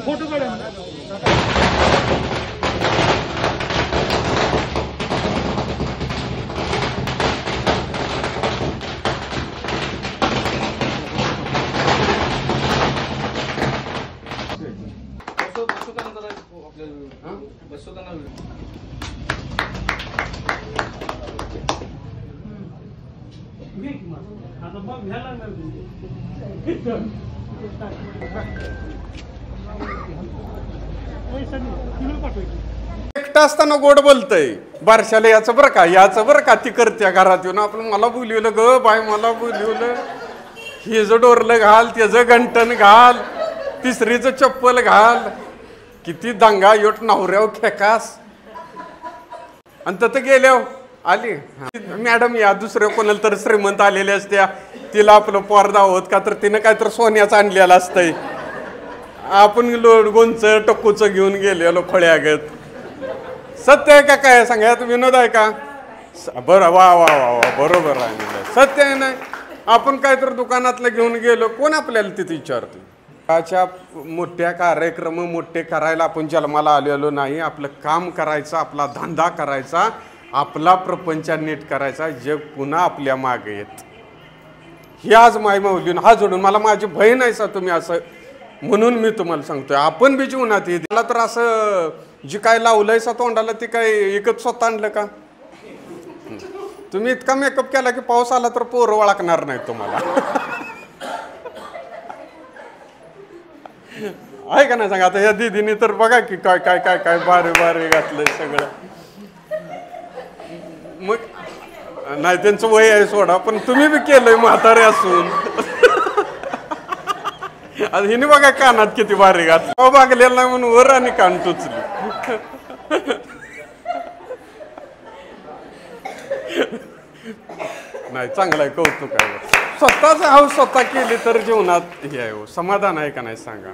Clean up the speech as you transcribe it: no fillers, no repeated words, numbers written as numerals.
Photo काढा. एकटा असताना गोड बोलतय बारशाला याचं बरं का याचं बरं का ती करत्या घरात येऊन आपलं मला बोलवलं ग बाय मला बोलवलं हे ज डोरलं घाल त्याचं घंटन घाल तिसरीचं चप्पल घाल किती दंगा योट नवऱ्याव खेकास आणि तिथं गेल्याव आली मॅडम या दुसऱ्या कोणाला तर श्रीमंत आलेल्या असत्या तिला आपलं पोर दावत का तर तिनं काय तर सोन्याचं आणलेलं असतंय आपण गोंच टक्कूच घेऊन गेलेलो खोळ्यागत सत्य आहे का काय सांगा विनोद आहे का बरं वा वा वा वा बरोबर आहे सत्य आहे नाही आपण काय तर दुकानातलं घेऊन गेलो कोण आपल्याला तिथे विचारतो त्याच्या मोठ्या कार्यक्रम मोठे करायला आपण जन्माला आलेलो नाही आपलं काम करायचं आपला धंदा करायचा आपला प्रपंच नीट करायचा जग पुन्हा आपल्या मागे येत ही आज माई माऊलीन हा जोडून मला माझी बहीण आहे सा तुम्ही असं म्हणून मी तुम्हाला सांगतोय आपण बी जीवनात त्याला तर असं जी काय लावलंय सा तोंडाला ती काय एकच स्वतः आणलं का तुम्ही इतका मेकअप केला की पाऊस आला तर पोरं ओळखणार नाही तुम्हाला आहे का नाही सांगा आता या दीदीने तर बघा की काय काय काय काय बारे बारे घातलंय सगळं मग नाही त्यांचं वय आहे सोडा पण तुम्ही बी केलंय म्हातारे असून आता हिने बघा कानात किती बारी घातलं बागलेला नाही म्हणून वर आणि कान टोचली नाही चांगलं आहे कौतुक आहे स्वतःच हाऊस स्वतः केली तर जीवनात हे आहे समाधान आहे का नाही सांगा